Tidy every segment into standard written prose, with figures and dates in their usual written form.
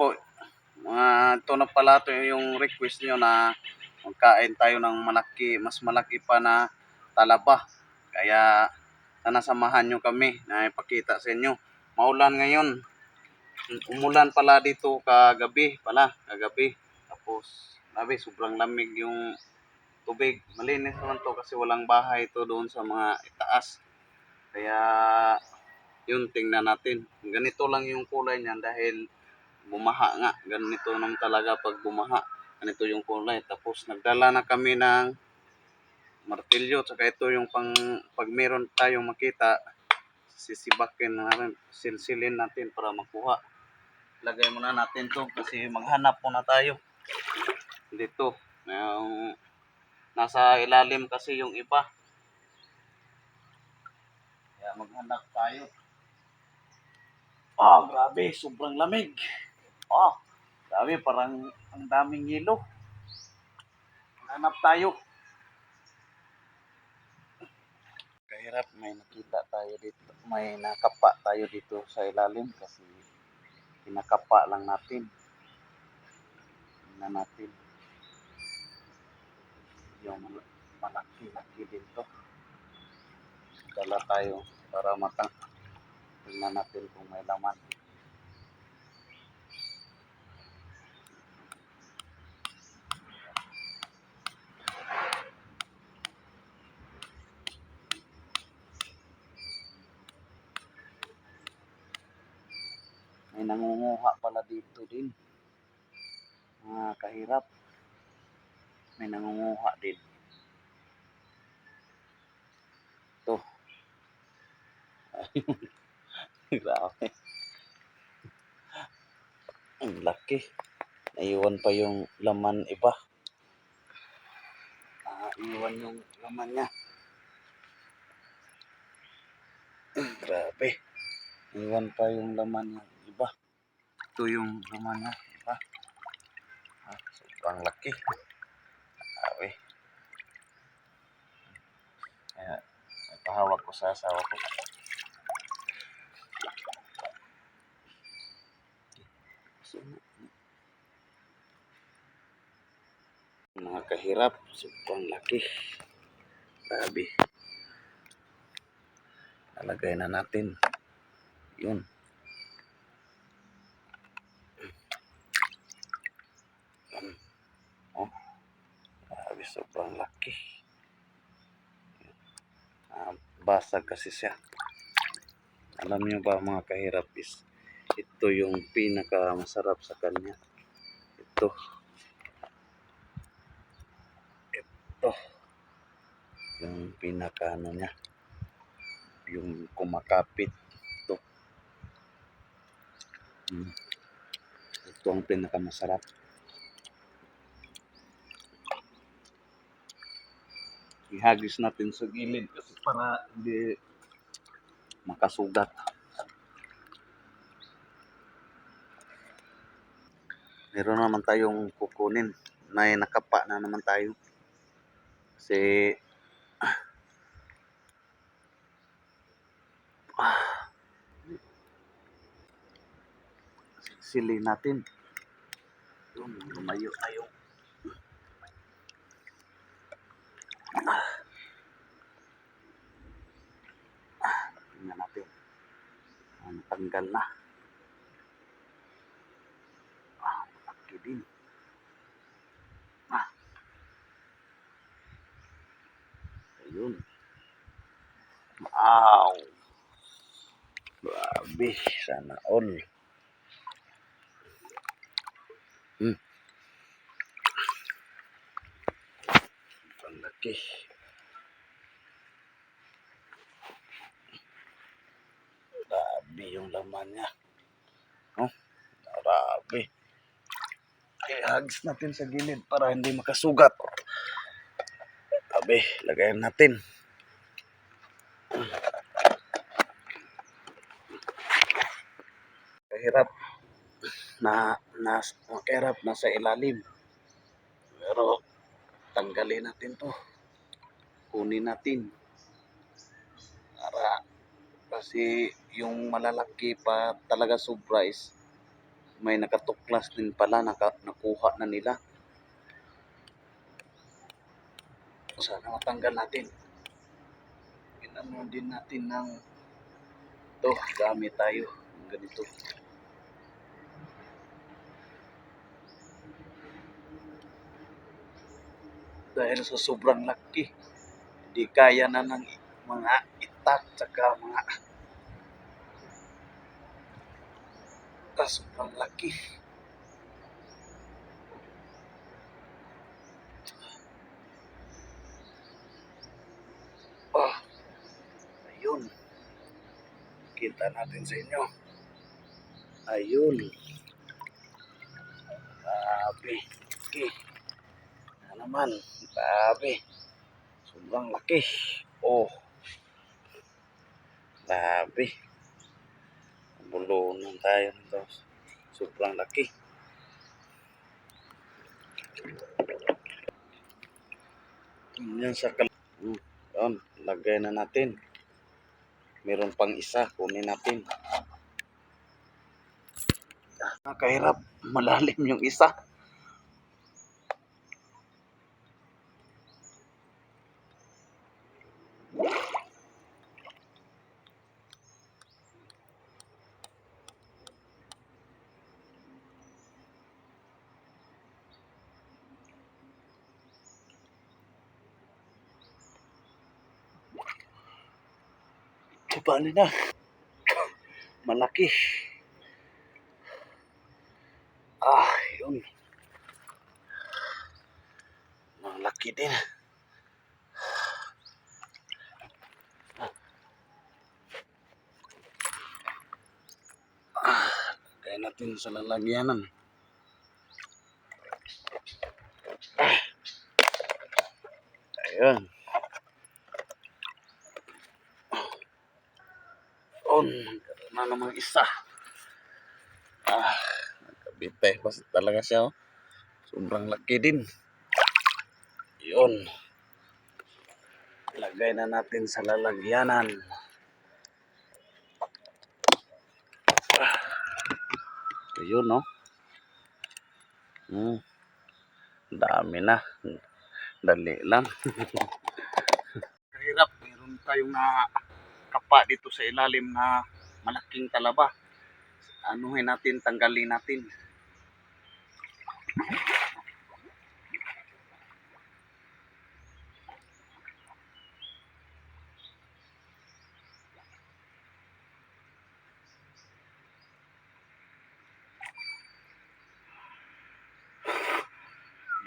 po, ito na pala ito yung request nyo na magkain tayo ng mas malaki pa na talaba. Kaya sana samahan nyo kami na ipakita sa inyo. Maulan ngayon. Umulan pala dito kagabi. Tapos, sobrang lamig yung tubig. Malinis naman to kasi walang bahay ito doon sa mga itaas. Kaya, yun, tingnan natin. Ganito lang yung kulay niyan dahil bumaha nga. Ganito naman talaga pag bumaha. Ganito yung kulay. Tapos nagdala na kami ng martilyo. Tsaka ito yung pag meron tayong makita, sisibakin natin, silsilin natin para makuha. Lagay muna natin to kasi maghanap muna tayo. Dito. Nasa ilalim kasi yung iba. Kaya maghanap tayo. Grabe, sobrang lamig. Grabe, parang ang daming yelo. Hanap tayo. Kahirap, may nakita tayo dito. May nakapa tayo dito sa ilalim kasi kinakapa lang natin. Tingnan natin. Yung malaki-laki dito. Dala tayo para tingnan natin kung may laman. May nangunguha pala dito din. Mga kahirap. May nangunguha din. Ito. Grabe. Ang laki. Naiwan pa yung laman iba. Iwan yung laman niya. Grabe. Iwan pa yung laman niya iba. Ito yung laman niya iba. Sobrang laki. Grabe. Kaya ipahawak ko sa asawa ko. Mga kahirap, sobrang laki. Grabe. Nalagay na natin. Yun. Grabe, sobrang laki. Basag kasi siya. Alam niyo ba mga kahirap, ito yung pinaka masarap sa kanya. Ito yung pinaka niya, yung kumakapit. Ito ang pinaka masarap. Ihagis natin sa gilid kasi para hindi makasugat. Meron naman tayong kukunin. Nakapa na naman tayo. Kasi sili natin. Lumayo tayo. Tingnan natin. Tanggal na. Laki din. Ayun. Wow. Grabe. Sana all. Ang laki. Grabe yung laman niya. Grabe. Ihagis natin sa gilid para hindi makasugat. Grabe, lagayan natin. Kahirap mahirap nasa ilalim. Pero tanggalin natin to. Kunin natin. Kasi yung malalaki pa talaga sobra is may nakatuklas din pala, nakuha na nila. Sana matanggal natin. Inano din natin ng to, gamit tayo ng ganito. Dahil sa sobrang laki, di kaya na ng mga itak tsaka mga sobrang laki. Oh, ayun. Kita natin sa inyo. Ayun. Grabe. Okay. Na naman. Grabe. Sobrang laki. Oh. Grabe. Bulunan tayo nito. Sobrang laki. Yan sa yun, lagay na natin. Meron pang isa, kunin natin. Nakahirap, malalim yung isa. Paano na? Malaki. Yun. Malaki din. Kaya natin sa lalagyanan. Ayun. Na naman isa. Nagkabitay pa talaga siya. Oh. Sobrang laki din. Yun. Lagay na natin sa lalagyanan. Ayun, no? Dami na. Dali lang. Kahirap. Meron tayong kapa dito sa ilalim na malaking talaba. Anuhin natin, tanggalin natin.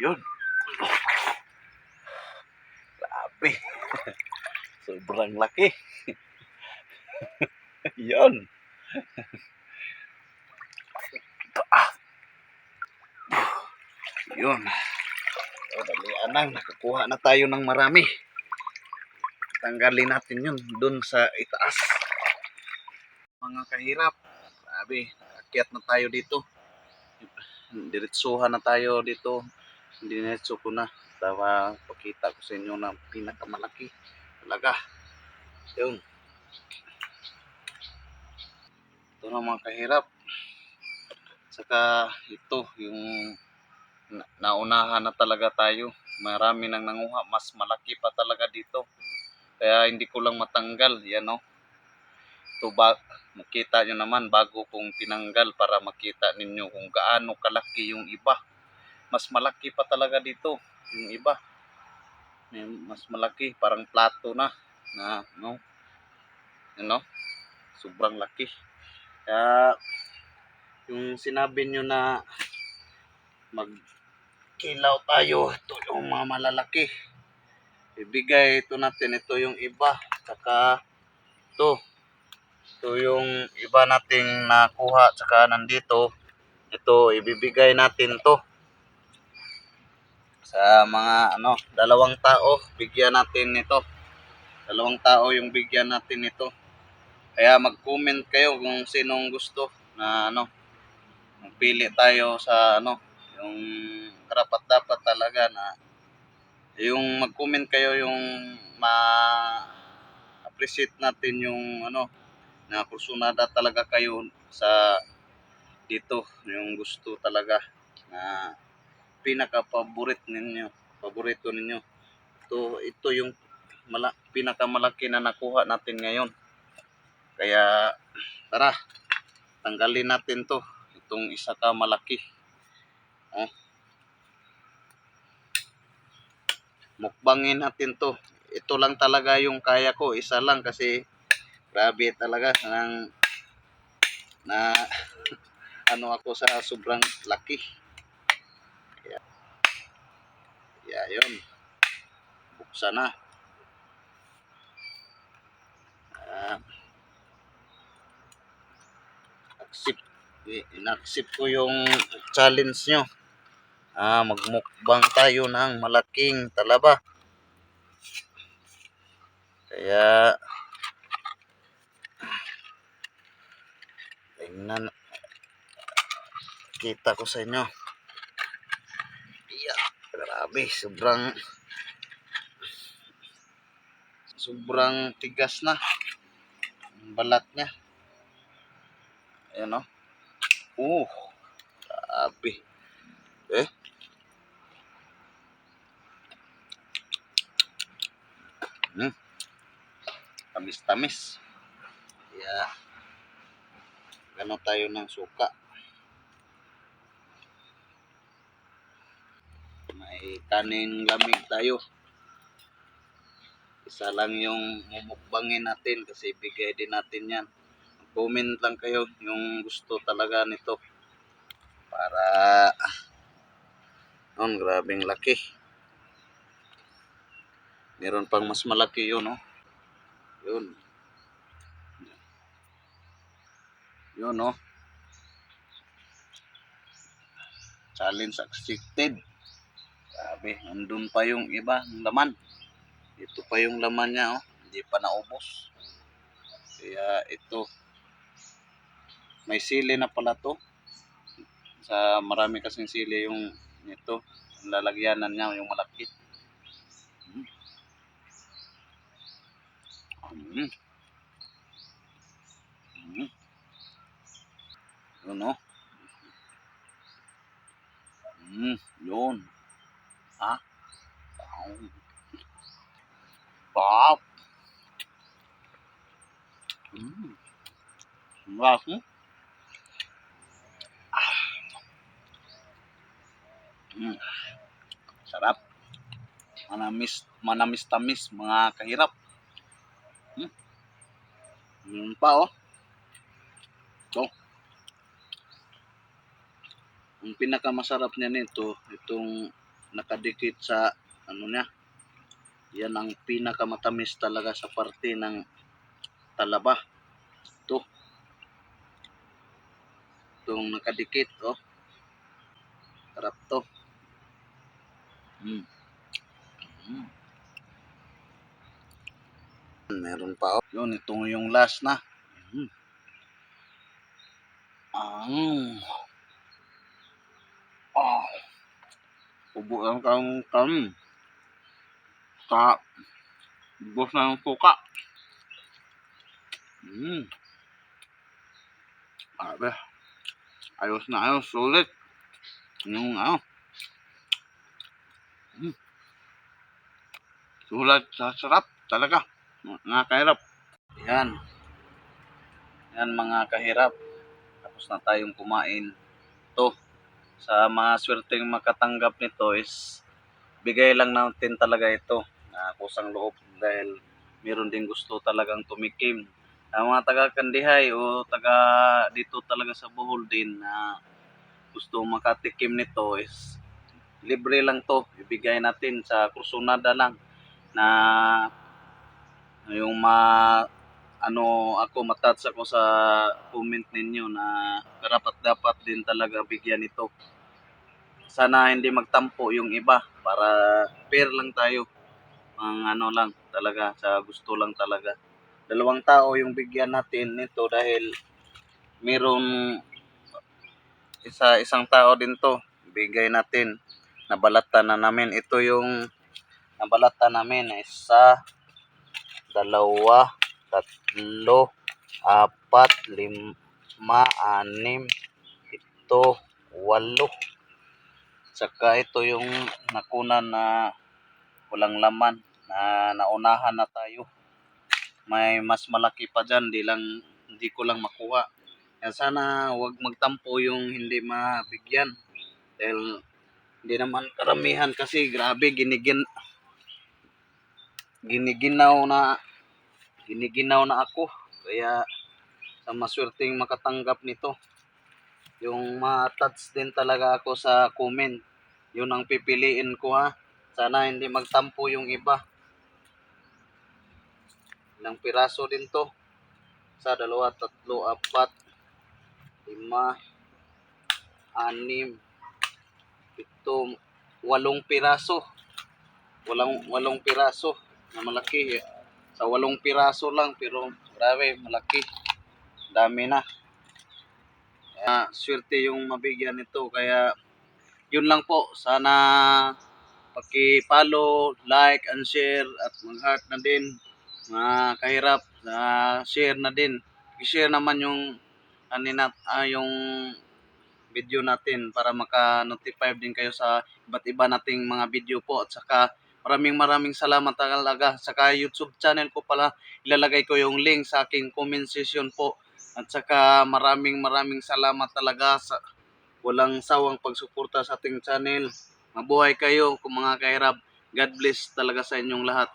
Yun. Grabe. Sobrang laki. Yun. Yun. Dalian lang. Nakakuha na tayo ng marami. Tanggalin natin yun dun sa itaas. Mga kahirap. Grabe. Akyat na tayo dito. Diretsuhan na tayo dito. Diretso ko na. Dawa pakita ko sa inyo na pinakamalaki. Talaga. Yun. Ito na mga kahirap. Saka ito yung naunahan na talaga tayo. Marami nang nanguha. Mas malaki pa talaga dito. Kaya hindi ko lang matanggal. Yan o. Ito makita nyo naman bago kong tinanggal para makita ninyo kung gaano kalaki yung iba. Mas malaki pa talaga dito yung iba. Mas malaki. Parang plato na. No? Ano? Sobrang laki. Kaya yung sinabi nyo na magkilaw tayo, ito yung mga malalaki. Ibigay ito natin, ito yung iba. Saka ito yung iba nating nakuha. Saka nandito, ito ibibigay natin to sa mga dalawang tao. Bigyan natin ito. Dalawang tao yung bigyan natin ito. Kaya mag-comment kayo kung sinong gusto na magpili tayo sa yung karapat-dapat talaga na yung mag-comment kayo yung ma-appreciate natin yung na kursunada talaga kayo sa dito yung gusto talaga na paborito ninyo. Ito yung pinakamalaki na nakuha natin ngayon. Kaya tara, tanggalin natin to. Itong isa ka malaki. Oh, mukbangin natin to. Ito lang talaga yung kaya ko. Isa lang kasi grabe talaga na ano ako sa sobrang laki. Kaya yun. Buksan na. Uh, in-accept ko yung challenge nyo. Magmukbang tayo ng malaking talaba. Kaya tingnan, kita ko sa inyo. Yeah, grabe, sobrang tigas na ang balat niya. Ayan o. Grabe. Tamis-tamis. Kaya gano tayo ng suka. May kaning lamig tayo. Isa lang yung mumukbangin natin kasi bigay din natin yan. Comment lang kayo yung gusto talaga nito. Para grabeng laki. Meron pang mas malaki yun, no? Yun. Yun, no? Challenge accepted. Grabe, nandun pa yung iba ng laman. Ito pa yung laman niya, oh. Hindi pa naubos. Kaya ito, may sili na pala to. Sa marami kasing sili yung ito. Ang lalagyanan niya yung malaki. Yun, oh. Yun. Pop. Masarap. Sarap. Manamis-tamis, mga kahirap. Yun pa, oh. Ito. Ang pinakamasarap niya nito, itong nakadikit sa ano niya. Yan ang pinakamatamis talaga sa parte ng talaba. Ito. Itong nakadikit, oh. Sarap to. Meron pa, oh. Yun, itong yung last na. Ubo lang kang sa bus na ng suka. Grabe. Ayos na ayos, sulit. Yung sulit sa sarap talaga. Mga kahirap. Yan. Yan mga kahirap. Tapos na tayong kumain. To, sa mga swerteng makatanggap nito is bigay lang natin talaga ito na kusang loob dahil meron din gusto talagang tumikim. Ang mga taga-Kandihay o taga dito talaga sa Bohol din na gusto makatikim nito is libre lang to. Ibigay natin sa kursunada lang na yung ako matats ako sa comment ninyo na karapat dapat din talaga bigyan ito. Sana hindi magtampo yung iba para fair lang tayo. Lang talaga, sa gusto lang talaga. 2 tao yung bigyan natin nito dahil merong isang tao din to. Bigay natin. Nabalatan na namin. Ito yung nabalatan namin. 1, 2, 3, 4, 5, 6, Ito, 8. Saka ito yung nakunan na walang laman na naunahan na tayo. May mas malaki pa dyan, hindi ko lang makuha. Kaya sana wag magtampo yung hindi mabigyan. Dahil hindi naman karamihan kasi grabe giniginaw na ako. Kaya sa maswerteng makatanggap nito. Yung ma-touch din talaga ako sa comment. Yun ang pipiliin ko ha. Sana hindi magtampo yung iba. Ilang piraso din to. 1, 2, 3, 4, 5, 6, 7, 8 piraso. 8 piraso na malaki. Sa 8 piraso lang pero grabe malaki. Dami na. Swerte yung mabigyan nito kaya yun lang po. Sana paki-follow, like and share at mag-heart na din. Mga kahirap, share na din. I-share naman yung yung video natin para maka-notify din kayo sa iba't iba nating mga video po. At saka maraming salamat talaga. Saka YouTube channel ko pala, ilalagay ko yung link sa aking comment section po. At saka maraming salamat talaga sa walang sawang pagsuporta sa ating channel. Mabuhay kayo kung mga kahirap. God bless talaga sa inyong lahat.